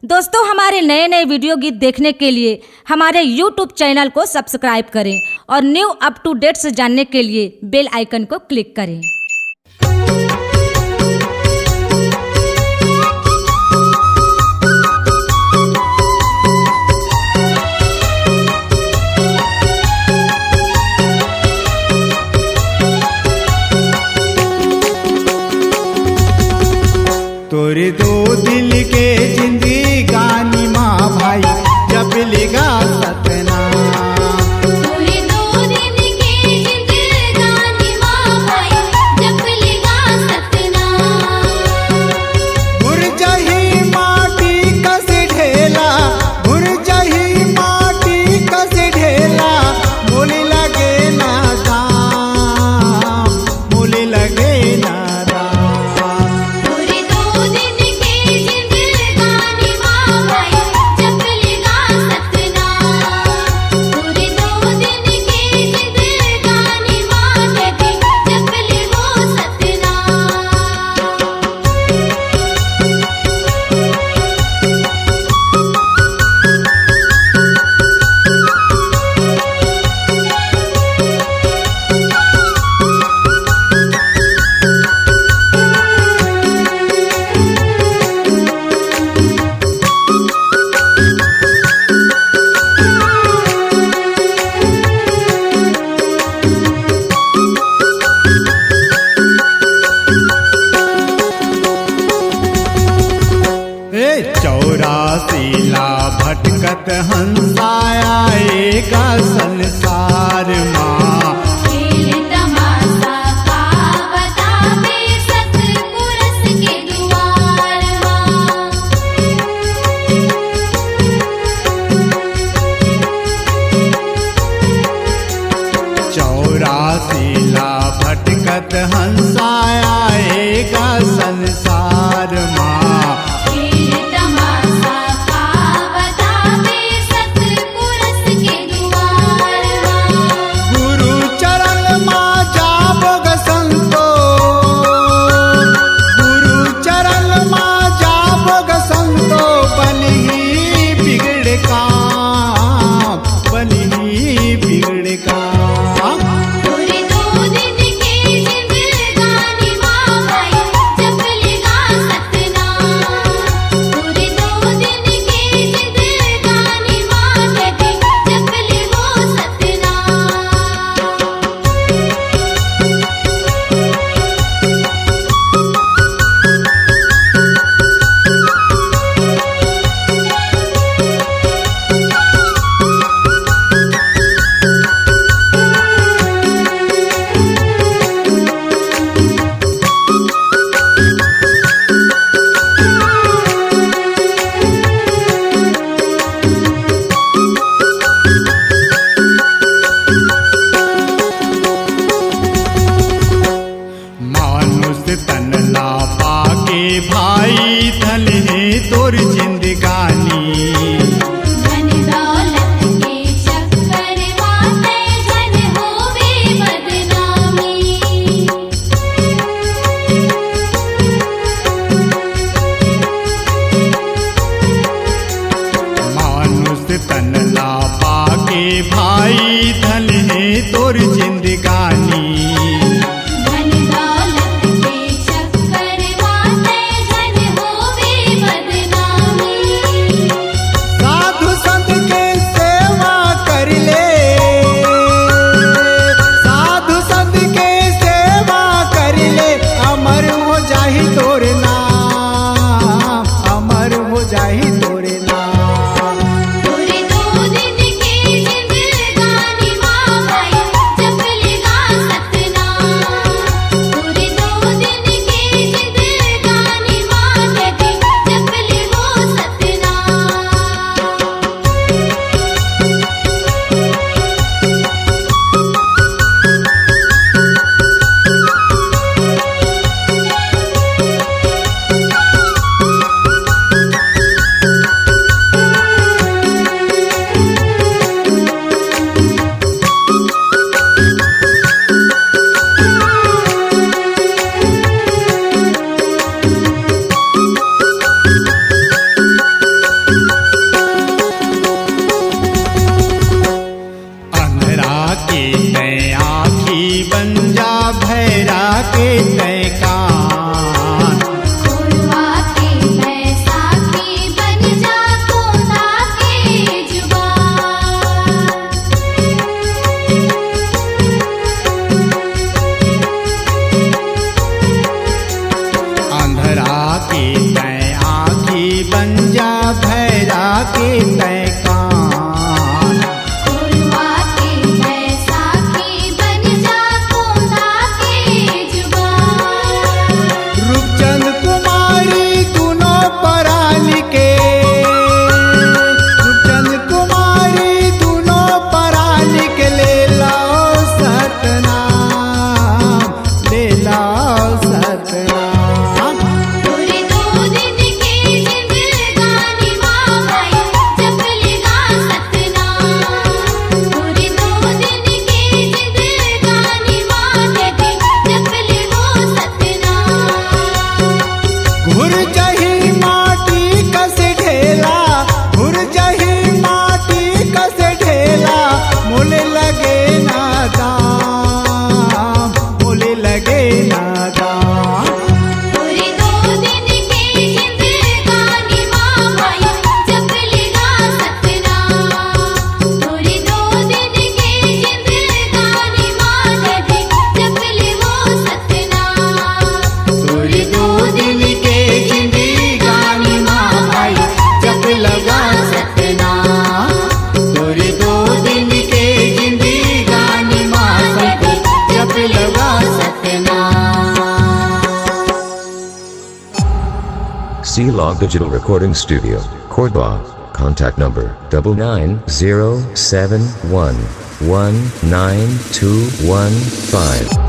दोस्तों, हमारे नए नए वीडियो गीत देखने के लिए हमारे YouTube चैनल को सब्सक्राइब करें और न्यू अप टू डेट्स जानने के लिए बेल आइकन को क्लिक करें। तोरे दो दिल के जिंदगानी माँ भाई जब लेगा सतना। तोरे दो दिन के जिंदगानी माँ भाई जब लेगा सतना। भुर जाही माटी कस ढेला, भुर जाही माटी कस ढेला, मोले लगे ना दाम, मोले लगे ना दाम। तोरे दो दिन के जिंदगानी माँ भाई जब लेगा सतना। तोरे दो दिन के जिंदगानी माँ दीदी जब लेगो सतना। चौरासीला भटकत हंसाया एक संसार माँ। खेल तमाशा का बतावे सतपुरुष के दुआर माँ। चौरासीला भटकत हंसाया एक संसार माँ। खेल तमाशा का बतावे सतपुरुष के दुआर माँ। गुरु चरण माँ जाबोग संतो, गुरु चरण माँ जाबोग संतो, बनी बिगड़ काम, बनी बिगड़ काम। तोरे दो दिन के जिंदगानी माँ भाई जब लेगा सतना। तोरे दो दिन के जिंदगानी माँ दीदी जब लेगो सतना। मानुष तन ला पाके भाई धन है तोर जिंदगानी। धन दौलत के चक्कर माते धन होवे बदनामी। मानुष तन ला पाके भाई धन है तोर जिंदगानी। धन दौलत के चक्कर माते धन होवे बदनामी। साधु संत के सेवा कर ले, साधु संत के सेवा कर ले, अमर हो जाही तोर नाम, अमर हो जाही तोर नाम। तोरे दो दिन के जिंदगानी माँ भाई जब लेगा सतना। तोरे दो दिन के जिंदगानी माँ दीदी जब लेगो सतना। जा भैरा के तैकान कोरवा के बैसाखी बन जा कोंदा के जुबान रूपचंद कुमारी दोनों पराली के रूपचंद कुमारी दोनों पराली के ले लाओ सतनाम ले लाओ सतनाम पूरे 2 दिन के जिंदगानी माँ भाई जप लेगा सतनाम पूरे 2 दिन के जिंदगानी माँ दीदी जप लेगो सतनाम घुर जही माटी कस ढेला घुर जही माटी कस ढेला मोले लगे ना दाम मोले लगे ना दाम पूरे 2 दिन के जिंदगानी माँ भाई जप लेगा सतनाम पूरे 2 दिन के जिंदगानी माँ दीदी जप लेगो सतनाम पूरे 2 दिन के जिंदगानी माँ भाई जप लगा सतनाम पूरे 2 दिन के जिंदगानी माँ भाई जप लगा Satnam C-Log Digital Recording Studio, Cordoba. Contact number 99071192115.